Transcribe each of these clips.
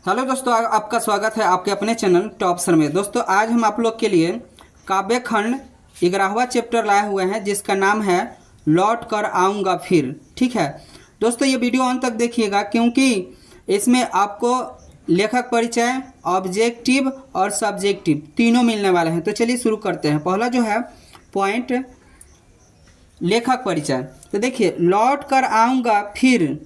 Hello दोस्तों, आपका स्वागत है आपके अपने चैनल टॉप सर में। दोस्तों आज हम आप लोग के लिए काव्य खंड 11वां चैप्टर लाए हुए हैं जिसका नाम है लौट कर आऊँगा फिर। ठीक है दोस्तों, ये वीडियो अंत तक देखिएगा क्योंकि इसमें आपको लेखक परिचय, ऑब्जेक्टिव और सब्जेक्टिव तीनों मिलने वाले हैं। तो चलिए शुरू करते हैं। पहला जो है पॉइंट लेखक परिचय। तो देखिए, लौट कर आऊँगा फिर,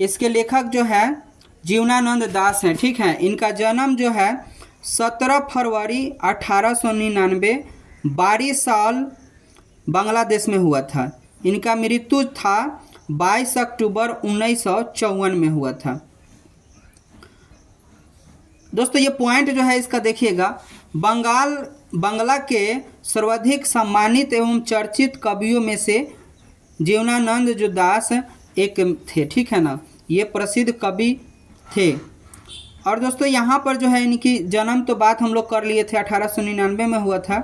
इसके लेखक जो है जीवनानंद दास हैं। ठीक है, इनका जन्म जो है 17 फरवरी 1899 12 साल बांग्लादेश में हुआ था। इनका मृत्यु था 22 अक्टूबर 1954 में हुआ था। दोस्तों ये पॉइंट जो है इसका देखिएगा, बांग्ला के सर्वाधिक सम्मानित एवं चर्चित कवियों में से जीवनानंद जो दास एक थे। ठीक है ना, ये प्रसिद्ध कवि थे। और दोस्तों यहाँ पर जो है इनकी जन्म तो बात हम लोग कर लिए थे, 1899 में हुआ था।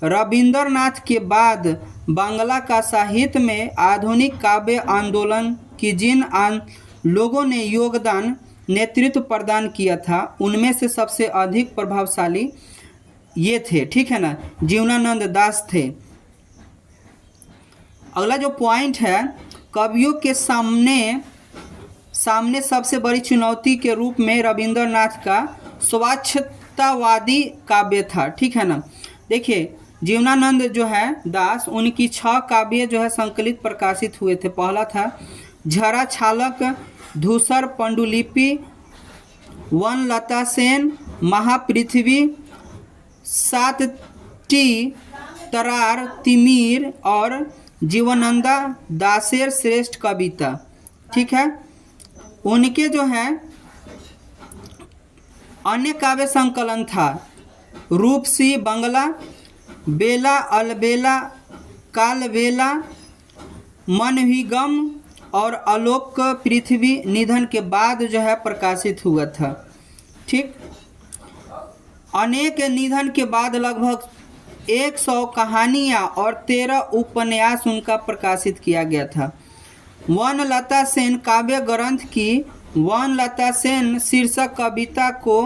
रविंद्रनाथ के बाद बांग्ला का साहित्य में आधुनिक काव्य आंदोलन की जिन लोगों ने योगदान नेतृत्व प्रदान किया था उनमें से सबसे अधिक प्रभावशाली ये थे। ठीक है ना, जीवनानंद दास थे। अगला जो पॉइंट है, कवियों के सामने सबसे बड़ी चुनौती के रूप में रविंद्रनाथ का स्वच्छतावादी काव्य था। ठीक है ना, देखिए जीवनानंद जो है दास, उनकी 6 काव्य जो है संकलित प्रकाशित हुए थे। पहला था झरा छालक, धूसर पांडुलिपि, वनलता सेन, महापृथ्वी, सातटी तरार तिमिर और जीवनानंदा दासेर श्रेष्ठ कविता। ठीक है, उनके जो है अन्य काव्य संकलन था रूपसी बंगला, बेला अलबेला, कालबेला, मनविगम और आलोक पृथ्वी निधन के बाद जो है प्रकाशित हुआ था। ठीक, अनेक निधन के बाद लगभग 100 कहानियाँ और 13 उपन्यास उनका प्रकाशित किया गया था। वनलता सेन काव्य ग्रंथ की वनलता सेन शीर्षक कविता को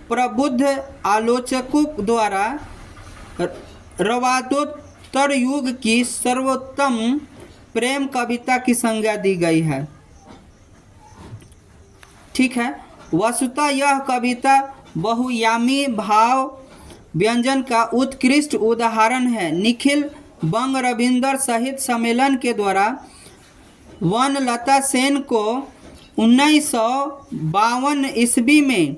प्रबुद्ध आलोचकों द्वारा रवादोत्तर युग की सर्वोत्तम प्रेम कविता की संज्ञा दी गई है। ठीक है, वस्तुतः यह कविता बहुयामी भाव व्यंजन का उत्कृष्ट उदाहरण है। निखिल बंग रविंद्र साहित्य सम्मेलन के द्वारा वनलता सेन को 1952 ईस्वी में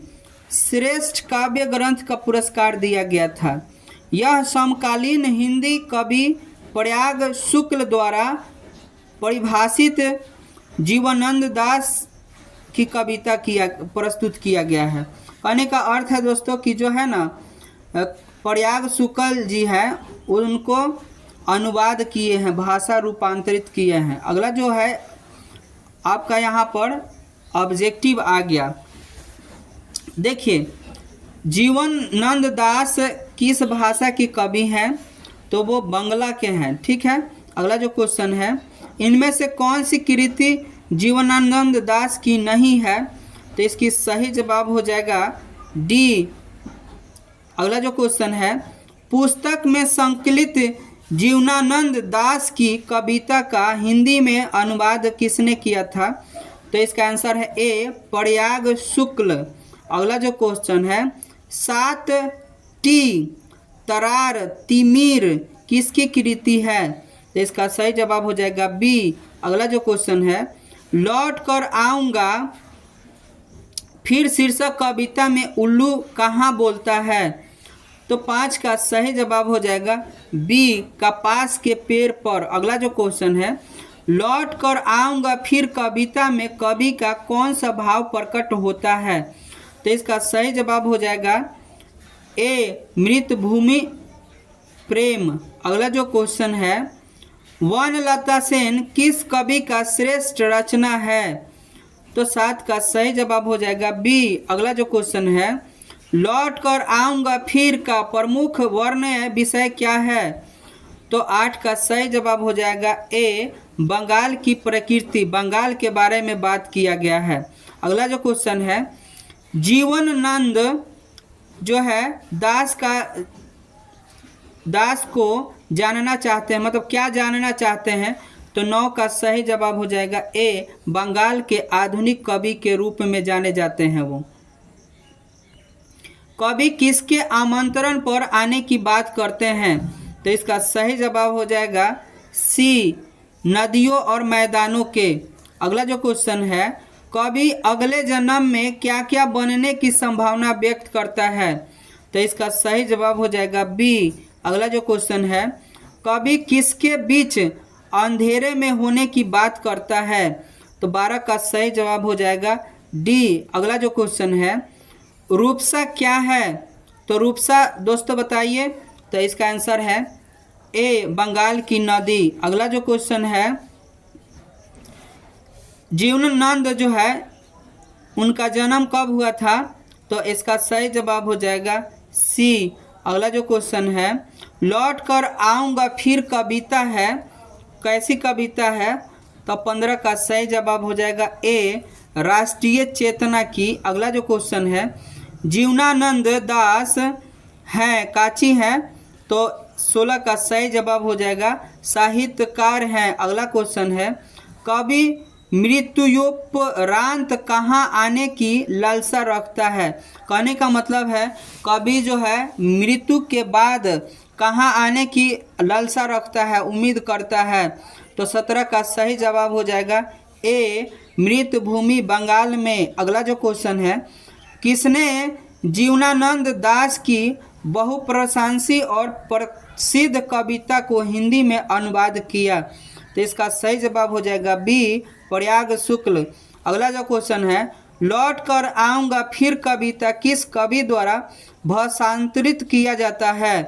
श्रेष्ठ काव्य ग्रंथ का पुरस्कार दिया गया था। यह समकालीन हिंदी कवि प्रयाग शुक्ल द्वारा परिभाषित जीवनानंद दास की कविता प्रस्तुत किया गया है। कहने का अर्थ है दोस्तों कि जो है ना, प्रयाग शुक्ल जी हैं, उनको अनुवाद किए हैं, भाषा रूपांतरित किए हैं। अगला जो है आपका यहाँ पर ऑब्जेक्टिव आ गया। देखिए, जीवनानंद दास किस भाषा के कवि हैं, तो वो बांग्ला के हैं। ठीक है, अगला जो क्वेश्चन है, इनमें से कौन सी कृति जीवनानंद दास की नहीं है, तो इसकी सही जवाब हो जाएगा डी। अगला जो क्वेश्चन है, पुस्तक में संकलित जीवनानंद दास की कविता का हिंदी में अनुवाद किसने किया था, तो इसका आंसर है ए, प्रयाग शुक्ल। अगला जो क्वेश्चन है, 7टी तरार तिमिर किसकी कृति है, तो इसका सही जवाब हो जाएगा बी। अगला जो क्वेश्चन है, लौट कर आऊँगा फिर शीर्षक कविता में उल्लू कहाँ बोलता है, तो 5 का सही जवाब हो जाएगा बी, कपास के पेड़ पर। अगला जो क्वेश्चन है, लौट कर आऊँगा फिर कविता में कवि का कौन सा भाव प्रकट होता है, तो इसका सही जवाब हो जाएगा ए, मृत भूमि प्रेम। अगला जो क्वेश्चन है, वनलता सेन किस कवि का श्रेष्ठ रचना है, तो 7 का सही जवाब हो जाएगा बी। अगला जो क्वेश्चन है, लौट कर आऊँगा फिर का प्रमुख वर्ण विषय क्या है, तो 8 का सही जवाब हो जाएगा ए, बंगाल की प्रकृति, बंगाल के बारे में बात किया गया है। अगला जो क्वेश्चन है, जीवनानंद जो है दास को जानना चाहते हैं, मतलब क्या जानना चाहते हैं? तो 9 का सही जवाब हो जाएगा ए, बंगाल के आधुनिक कवि के रूप में जाने जाते हैं वो। कवि किसके आमंत्रण पर आने की बात करते हैं? तो इसका सही जवाब हो जाएगा सी, नदियों और मैदानों के। अगला जो क्वेश्चन है, कवि अगले जन्म में क्या क्या बनने की संभावना व्यक्त करता है? तो इसका सही जवाब हो जाएगा बी। अगला जो क्वेश्चन है, कवि किसके बीच अंधेरे में होने की बात करता है? तो 12 का सही जवाब हो जाएगा डी। अगला जो क्वेश्चन है, रूपसा क्या है? तो रूपसा दोस्तों बताइए। तो इसका आंसर है ए, बंगाल की नदी। अगला जो क्वेश्चन है, जीवनानंद जो है उनका जन्म कब हुआ था? तो इसका सही जवाब हो जाएगा सी। अगला जो क्वेश्चन है, लौट कर आऊँगा फिर कविता है, कैसी कविता है? तो 15 का सही जवाब हो जाएगा ए, राष्ट्रीय चेतना की। अगला जो क्वेश्चन है, जीवनानंद दास हैं काची हैं? तो 16 का सही जवाब हो जाएगा साहित्यकार हैं। अगला क्वेश्चन है, कवि मृत्युपरांत कहाँ आने की लालसा रखता है? कहने का मतलब है कवि जो है मृत्यु के बाद कहाँ आने की लालसा रखता है, उम्मीद करता है? तो 17 का सही जवाब हो जाएगा ए, मृत भूमि बंगाल में। अगला जो क्वेश्चन है, किसने जीवनानंद दास की बहुप्रशंसी और प्रसिद्ध कविता को हिंदी में अनुवाद किया? तो इसका सही जवाब हो जाएगा बी, प्रयाग शुक्ल। अगला जो क्वेश्चन है, लौट कर आऊँगा फिर कविता किस कवि द्वारा भाषांतरित किया जाता है?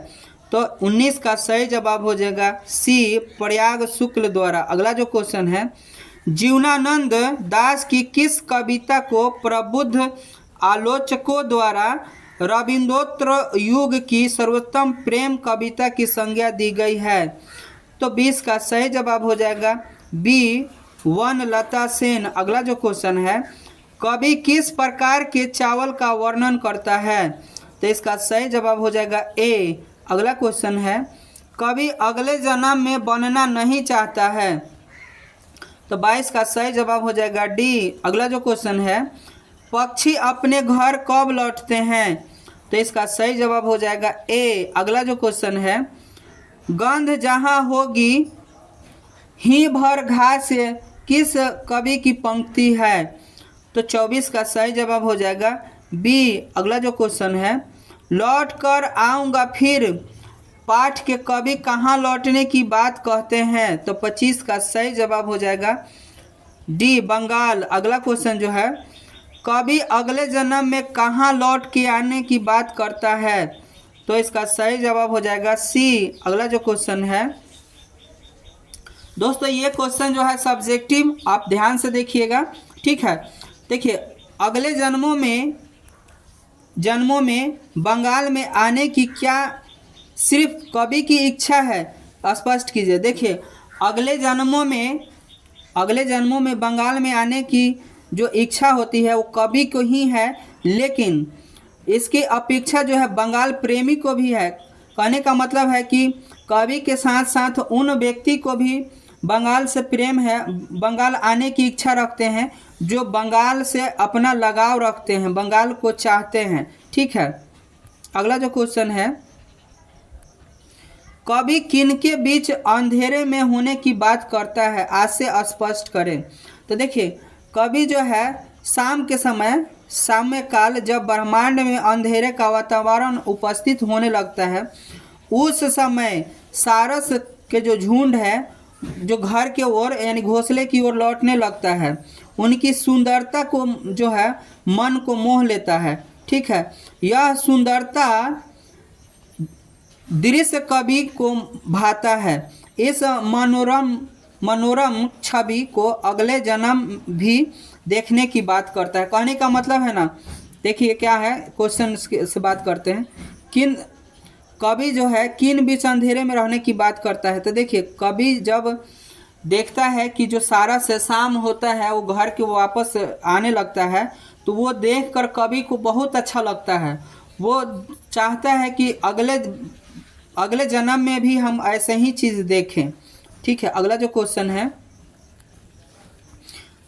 तो 19 का सही जवाब हो जाएगा सी, प्रयाग शुक्ल द्वारा। अगला जो क्वेश्चन है, जीवनानंद दास की किस कविता को प्रबुद्ध आलोचकों द्वारा रविंद्रोत्तर युग की सर्वोत्तम प्रेम कविता की संज्ञा दी गई है? तो 20 का सही जवाब हो जाएगा बी, वनलता सेन। अगला जो क्वेश्चन है, कवि किस प्रकार के चावल का वर्णन करता है? तो इसका सही जवाब हो जाएगा ए। अगला क्वेश्चन है, कवि अगले जन्म में बनना नहीं चाहता है? तो 22 का सही जवाब हो जाएगा डी। अगला जो क्वेश्चन है, पक्षी अपने घर कब लौटते हैं? तो इसका सही जवाब हो जाएगा ए। अगला जो क्वेश्चन है, गंध जहाँ होगी ही भर घास किस कवि की पंक्ति है? तो 24 का सही जवाब हो जाएगा बी। अगला जो क्वेश्चन है, लौट कर आऊँगा फिर पाठ के कवि कहाँ लौटने की बात कहते हैं? तो 25 का सही जवाब हो जाएगा डी, बंगाल। अगला क्वेश्चन जो है, कवि अगले जन्म में कहाँ लौट के आने की बात करता है? तो इसका सही जवाब हो जाएगा सी। अगला जो क्वेश्चन है दोस्तों, ये क्वेश्चन जो है सब्जेक्टिव, आप ध्यान से देखिएगा, ठीक है। देखिए, अगले जन्मों में बंगाल में आने की क्या सिर्फ कवि की इच्छा है? स्पष्ट कीजिए। देखिए, अगले जन्मों में बंगाल में आने की जो इच्छा होती है वो कवि को ही है, लेकिन इसकी अपेक्षा जो है बंगाल प्रेमी को भी है। कहने का मतलब है कि कवि के साथ साथ उन व्यक्ति को भी बंगाल से प्रेम है, बंगाल आने की इच्छा रखते हैं, जो बंगाल से अपना लगाव रखते हैं, बंगाल को चाहते हैं, ठीक है। अगला जो क्वेश्चन है, कवि किनके बीच अंधेरे में होने की बात करता है? आज से स्पष्ट करें। तो देखिए, कवि जो है शाम के समय, साम्य काल, जब ब्रह्मांड में अंधेरे का वातावरण उपस्थित होने लगता है, उस समय सारस के जो झुंड है जो घर के ओर यानी घोंसले की ओर लौटने लगता है, उनकी सुंदरता को जो है मन को मोह लेता है, ठीक है। यह सुंदरता दृश्य कवि को भाता है। इस मनोरम छवि को अगले जन्म भी देखने की बात करता है। कहने का मतलब है ना, देखिए क्या है, क्वेश्चन से बात करते हैं। कवि जो है किन बीच अंधेरे में रहने की बात करता है? तो देखिए, कवि जब देखता है कि जो सारा से शाम होता है वो घर के वापस आने लगता है, तो वो देखकर कवि को बहुत अच्छा लगता है। वो चाहता है कि अगले जन्म में भी हम ऐसे ही चीज़ देखें। ठीक है, अगला जो क्वेश्चन है,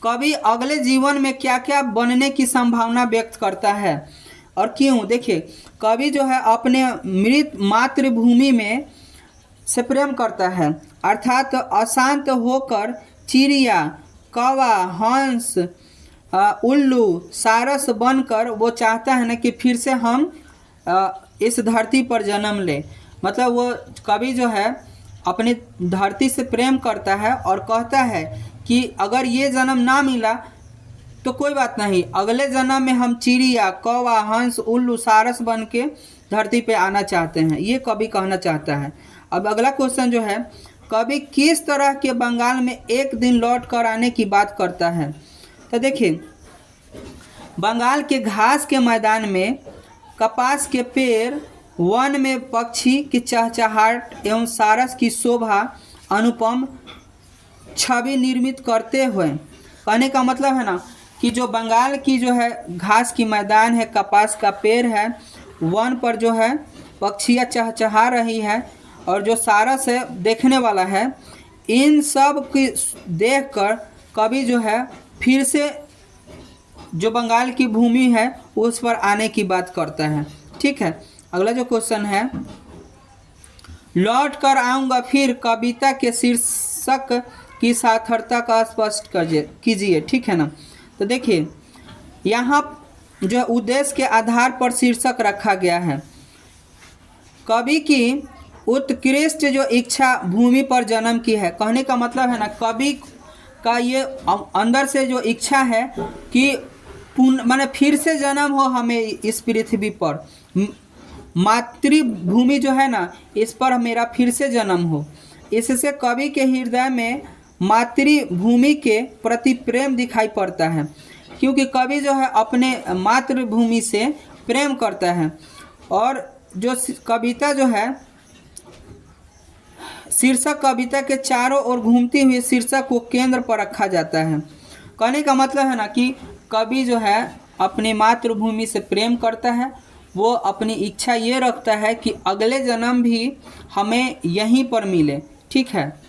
कवि अगले जीवन में क्या क्या बनने की संभावना व्यक्त करता है और क्यों। देखिए, कवि जो है अपने मृत मातृभूमि में से प्रेम करता है, अर्थात अशांत होकर चिड़िया, कौवा, हंस, उल्लू, सारस बनकर वो चाहता है ना कि फिर से हम इस धरती पर जन्म ले। मतलब वो कवि जो है अपनी धरती से प्रेम करता है और कहता है कि अगर ये जन्म ना मिला तो कोई बात नहीं, अगले जन्म में हम चिड़िया, कौवा, हंस, उल्लू, सारस बन के धरती पे आना चाहते हैं, ये कवि कहना चाहता है। अब अगला क्वेश्चन जो है, कवि किस तरह के बंगाल में एक दिन लौट कर आने की बात करता है। तो देखिए, बंगाल के घास के मैदान में, कपास के पेड़, वन में पक्षी की चहचहाहट एवं सारस की शोभा अनुपम छवि निर्मित करते हुए। कहने का मतलब है ना कि जो बंगाल की जो है घास की मैदान है, कपास का पेड़ है, वन पर जो है पक्षियाँ चहचहा रही है और जो सारस है देखने वाला है, इन सब की देखकर कवि जो है फिर से जो बंगाल की भूमि है उस पर आने की बात करता है। ठीक है, अगला जो क्वेश्चन है, लौट कर आऊँगा फिर कविता के शीर्षक की सार्थकता का स्पष्ट कीजिए। ठीक है ना। तो देखिए, यहाँ जो उद्देश्य के आधार पर शीर्षक रखा गया है। कवि की उत्कृष्ट जो इच्छा भूमि पर जन्म की है। कहने का मतलब है ना, कवि का ये अंदर से जो इच्छा है कि माने फिर से जन्म हो हमें इस पृथ्वी पर, मातृभूमि जो है ना इस पर मेरा फिर से जन्म हो। इससे कवि के हृदय में मातृभूमि के प्रति प्रेम दिखाई पड़ता है, क्योंकि कवि जो है अपने मातृभूमि से प्रेम करता है। और जो कविता जो है, शीर्षक कविता के चारों ओर घूमती हुई शीर्षक को केंद्र पर रखा जाता है। कहने का मतलब है ना कि कवि जो है अपनी मातृभूमि से प्रेम करता है, वो अपनी इच्छा ये रखता है कि अगले जन्म भी हमें यहीं पर मिले। ठीक है।